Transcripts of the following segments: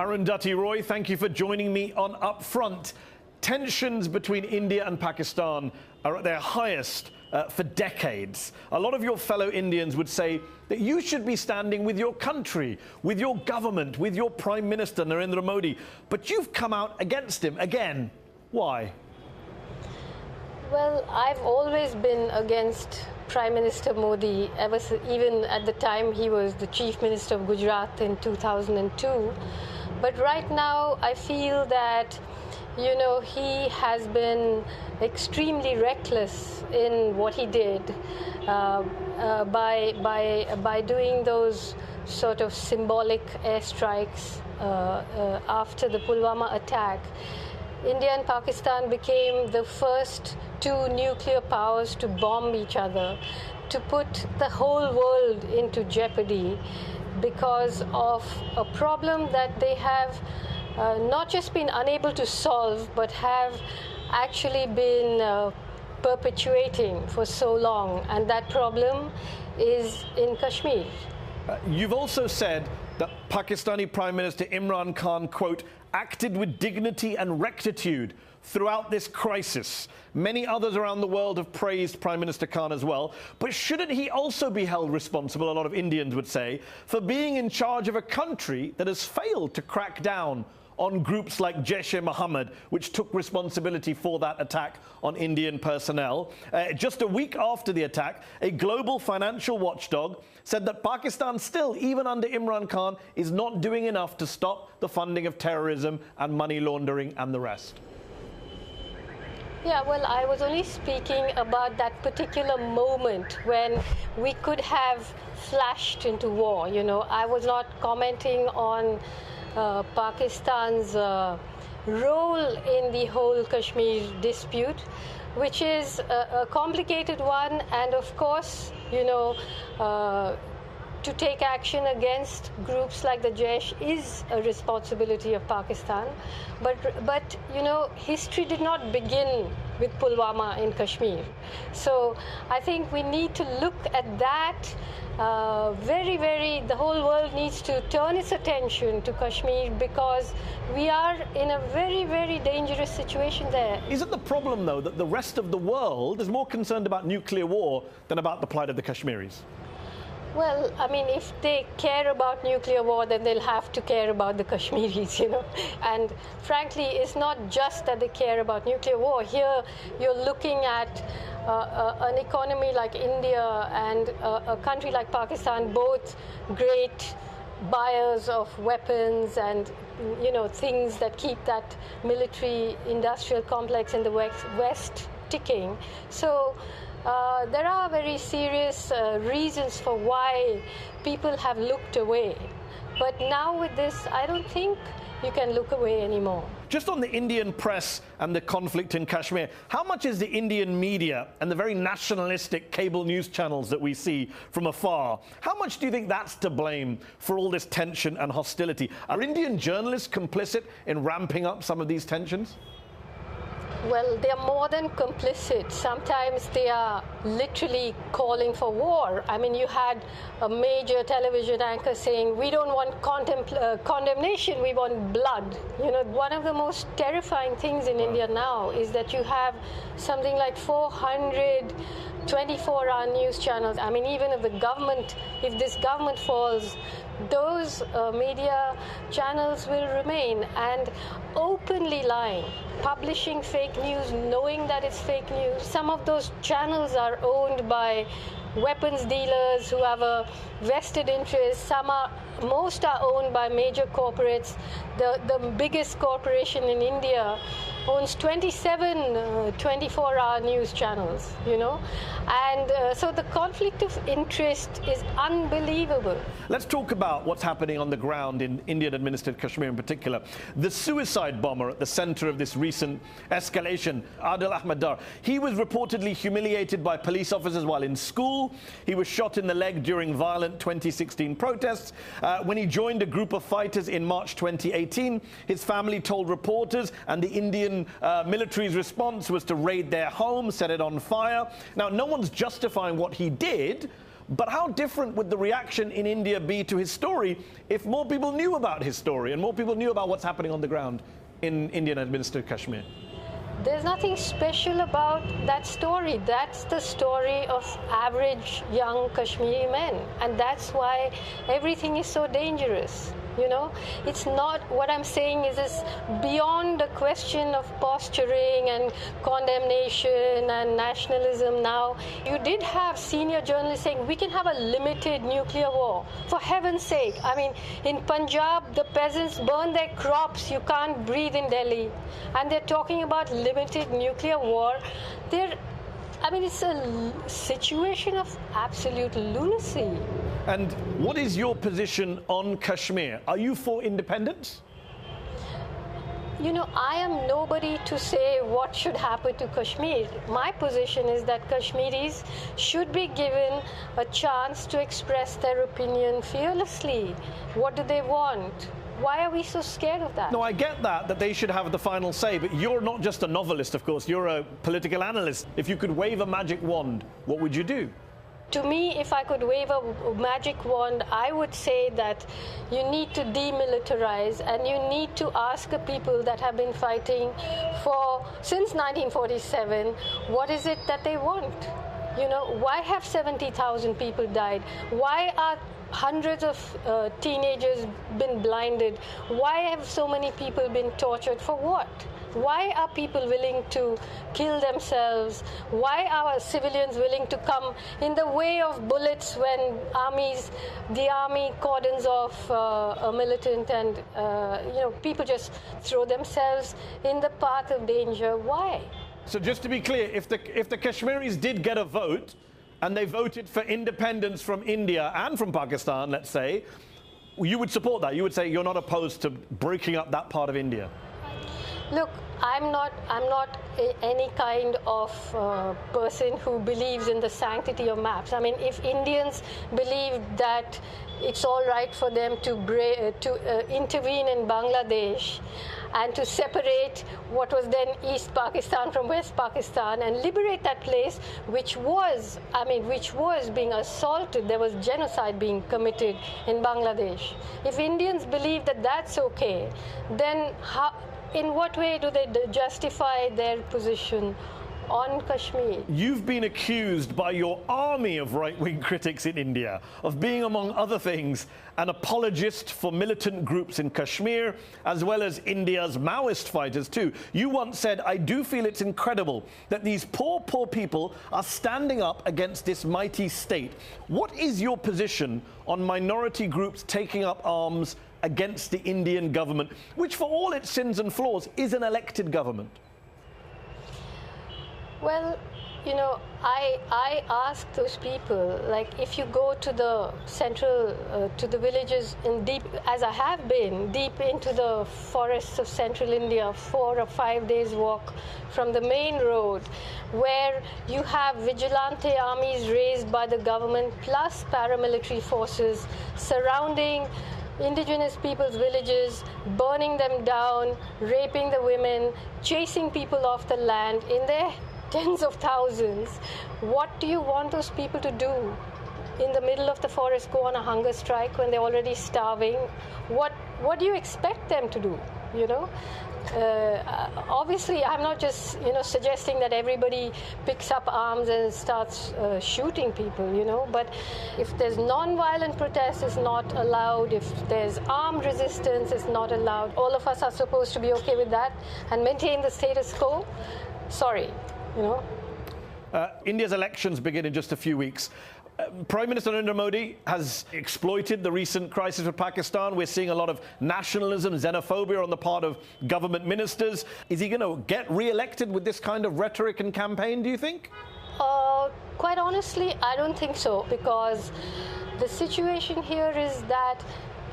Arundhati Roy, thank you for joining me on Upfront. Tensions between India and Pakistan are at their highest for decades. A lot of your fellow Indians would say that you should be standing with your country, with your government, with your Prime Minister, Narendra Modi. But you've come out against him again. Why? Well, I've always been against Prime Minister Modi, even at the time he was the Chief Minister of Gujarat in 2002. But right now, I feel that, he has been extremely reckless in what he did by doing those sort of symbolic airstrikes after the Pulwama attack. India and Pakistan became the first two nuclear powers to bomb each other, to put the whole world into jeopardy because of a problem that they have not just been unable to solve, but have actually been perpetuating for so long. And that problem is in Kashmir. You've also said that Pakistani Prime Minister Imran Khan, quote, acted with dignity and rectitude throughout this crisis. Many others around the world have praised Prime Minister Khan as well. But shouldn't he also be held responsible, a lot of Indians would say, for being in charge of a country that has failed to crack down on groups like Jaish-e-Mohammed, which took responsibility for that attack on Indian personnel? Just a week after the attack, a global financial watchdog said that Pakistan still, even under Imran Khan, is not doing enough to stop the funding of terrorism and money laundering and the rest. Yeah, well, I was only speaking about that particular moment when we could have flashed into war. I was not commenting on Pakistan's role in the whole Kashmir dispute, which is a complicated one, and of course, to take action against groups like the Jaish is a responsibility of Pakistan. But history did not begin with Pulwama in Kashmir. So I think we need to look at that the whole world needs to turn its attention to Kashmir because we are in a very, very dangerous situation there. Isn't the problem, though, that the rest of the world is more concerned about nuclear war than about the plight of the Kashmiris? Well, I mean, if they care about nuclear war, then they'll have to care about the Kashmiris, And frankly, it's not just that they care about nuclear war. Here, you're looking at an economy like India and a country like Pakistan, both great buyers of weapons and, things that keep that military-industrial complex in the West ticking. So there are very serious reasons for why people have looked away. But now with this, I don't think you can look away anymore. Just on the Indian press and the conflict in Kashmir, how much is the Indian media and the very nationalistic cable news channels that we see from afar, how much do you think that's to blame for all this tension and hostility? Are Indian journalists complicit in ramping up some of these tensions? Well, they are more than complicit. Sometimes they are literally calling for war. I mean, you had a major television anchor saying, we don't want condemnation, we want blood. One of the most terrifying things in India now is that you have something like 400 24-hour news channels. I mean, even if this government falls, those media channels will remain and openly lying, publishing fake news, knowing that it's fake news. Some of those channels are owned by weapons dealers who have a vested interest. Most are owned by major corporates. The biggest corporation in India owns 27 24-hour news channels, And so the conflict of interest is unbelievable. Let's talk about what's happening on the ground in Indian-administered Kashmir in particular. The suicide bomber at the center of this recent escalation, Adil Ahmed Dar, he was reportedly humiliated by police officers while in school. He was shot in the leg during violent 2016 protests. When he joined a group of fighters in March 2018, his family told reporters, and the Indian military's response was to raid their home, set it on fire. Now, no one's justifying what he did, But how different would the reaction in India be to his story if more people knew about his story and more people knew about what's happening on the ground in Indian administered Kashmir? There's nothing special about that story. That's the story of average young Kashmiri men. And that's why everything is so dangerous. You know, it's not, what I'm saying is beyond the question of posturing and condemnation and nationalism now. You did have senior journalists saying we can have a limited nuclear war. For heaven's sake, I mean, in Punjab, the peasants burn their crops. You can't breathe in Delhi. And they're talking about limited nuclear war. It's a situation of absolute lunacy. And what is your position on Kashmir? Are you for independence? You know, I am nobody to say what should happen to Kashmir. My position is that Kashmiris should be given a chance to express their opinion fearlessly. What do they want? Why are we so scared of that? No, I get that they should have the final say, but you're not just a novelist, of course. You're a political analyst. If you could wave a magic wand, what would you do? To me, if I could wave a magic wand, I would say that you need to demilitarize and you need to ask the people that have been fighting since 1947, what is it that they want? You know, why have 70,000 people died? Why are hundreds of teenagers been blinded? Why have so many people been tortured? For what? Why are people willing to kill themselves? Why are civilians willing to come in the way of bullets when the army cordons off a militant and people just throw themselves in the path of danger? Why? So just to be clear, if the Kashmiris did get a vote and they voted for independence from India and from Pakistan, let's say, you would support that? You would say you're not opposed to breaking up that part of India? Look, I'm not any kind of person who believes in the sanctity of maps. I mean, if Indians believe that it's all right for them to intervene in Bangladesh and to separate what was then East Pakistan from West Pakistan and liberate that place, which was being assaulted. There was genocide being committed in Bangladesh. If Indians believe that that's okay, then in what way do they justify their position on Kashmir? You've been accused by your army of right-wing critics in India of being, among other things, an apologist for militant groups in Kashmir, as well as India's Maoist fighters too. You once said, "I do feel it's incredible that these poor people are standing up against this mighty state." What is your position on minority groups taking up arms against the Indian government, which for all its sins and flaws is an elected government? Well, you know, I ask those people, like, if you go to the to the villages as I have been, deep into the forests of central India, 4 or 5 days walk from the main road, where you have vigilante armies raised by the government plus paramilitary forces surrounding indigenous people's villages, burning them down, raping the women, chasing people off the land in their tens of thousands. What do you want those people to do? In the middle of the forest, go on a hunger strike when they're already starving? What do you expect them to do? You know, obviously, I'm not just suggesting that everybody picks up arms and starts shooting people. You know, but if there's non-violent protest, it's not allowed. If there's armed resistance, it's not allowed. All of us are supposed to be okay with that and maintain the status quo. Sorry. You know? India's elections begin in just a few weeks. Prime Minister Narendra Modi has exploited the recent crisis with Pakistan. We're seeing a lot of nationalism, xenophobia on the part of government ministers. Is he going to get re-elected with this kind of rhetoric and campaign, do you think? Quite honestly, I don't think so, because the situation here is that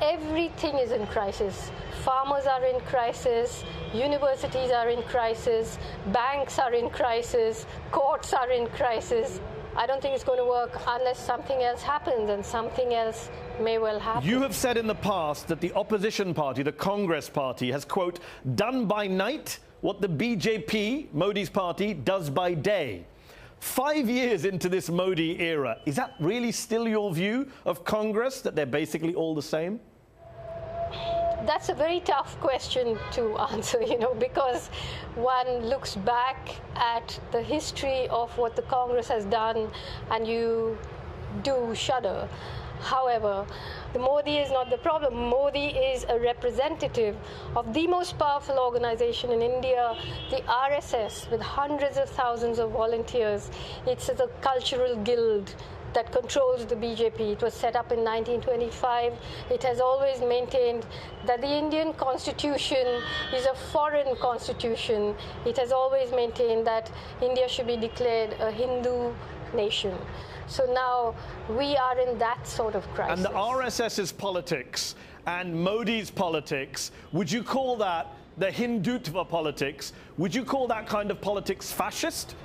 everything is in crisis. Farmers are in crisis, universities are in crisis, banks are in crisis, courts are in crisis. I don't think it's going to work unless something else happens, and something else may well happen. You have said in the past that the opposition party, the Congress party, has, quote, done by night what the BJP, Modi's party, does by day. 5 years into this Modi era, is that really still your view of Congress, that they're basically all the same? That's a very tough question to answer, because one looks back at the history of what the Congress has done and you do shudder. However, Modi is not the problem. Modi is a representative of the most powerful organization in India, the RSS, with hundreds of thousands of volunteers. It's a cultural guild that controls the BJP. It was set up in 1925. It has always maintained that the Indian constitution is a foreign constitution. It has always maintained that India should be declared a Hindu nation. So now we are in that sort of crisis. And the RSS's politics and Modi's politics, would you call that the Hindutva politics? Would you call that kind of politics fascist?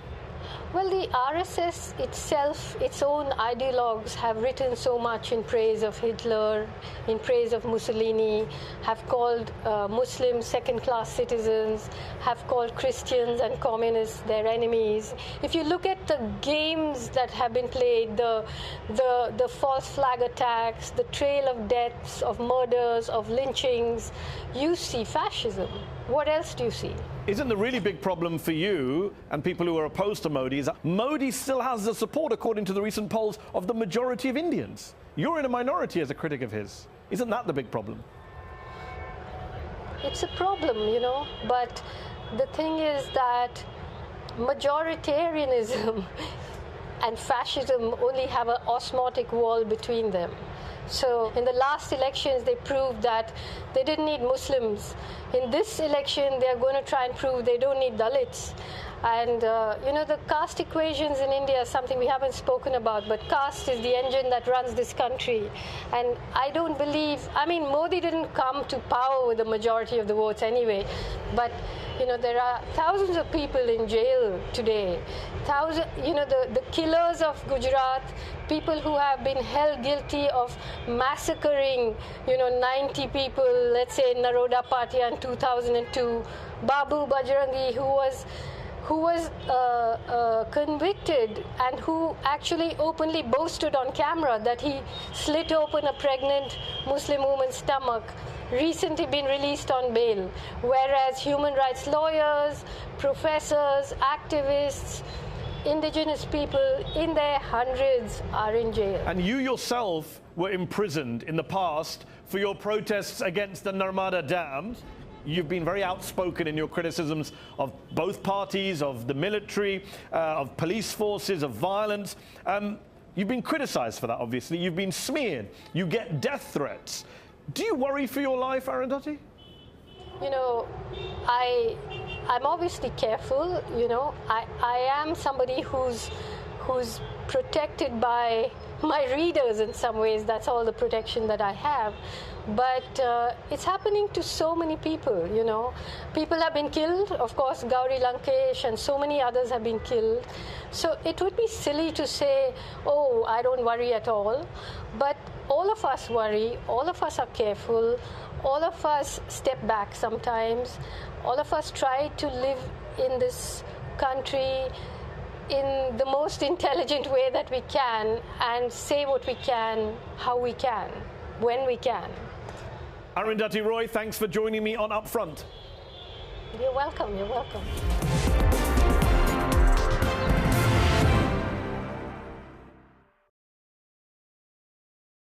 Well, the RSS itself, its own ideologues have written so much in praise of Hitler, in praise of Mussolini, have called Muslims second-class citizens, have called Christians and communists their enemies. If you look at the games that have been played, the false flag attacks, the trail of deaths, of murders, of lynchings, you see fascism. What else do you see? Isn't the really big problem for you and people who are opposed to Modi is that Modi still has the support, according to the recent polls, of the majority of Indians? You're in a minority as a critic of his. Isn't that the big problem? It's a problem, but the thing is that majoritarianism and fascism only have an osmotic wall between them. So in the last elections, they proved that they didn't need Muslims. In this election, they're going to try and prove they don't need Dalits. And, the caste equations in India is something we haven't spoken about, but caste is the engine that runs this country. And I don't believe, Modi didn't come to power with the majority of the votes anyway, but, there are thousands of people in jail today. The killers of Gujarat, people who have been held guilty of massacring, 90 people, let's say in Naroda Patia in 2002, Babu Bajrangi, who was convicted and who actually openly boasted on camera that he slit open a pregnant Muslim woman's stomach, recently been released on bail, whereas human rights lawyers, professors, activists, indigenous people in their hundreds are in jail. And you yourself were imprisoned in the past for your protests against the Narmada dams. You've been very outspoken in your criticisms of both parties, of the military, of police forces, of violence. You've been criticized for that, obviously. You've been smeared. You get death threats. Do you worry for your life, Arundhati? I'm obviously careful. I am somebody who's protected by my readers in some ways. That's all the protection that I have. But it's happening to so many people, People have been killed. Of course, Gauri Lankesh and so many others have been killed. So it would be silly to say, oh, I don't worry at all. But all of us worry. All of us are careful. All of us step back sometimes. All of us try to live in this country in the most intelligent way that we can and say what we can, how we can, when we can. Arundhati Roy, thanks for joining me on Upfront. You're welcome. You're welcome.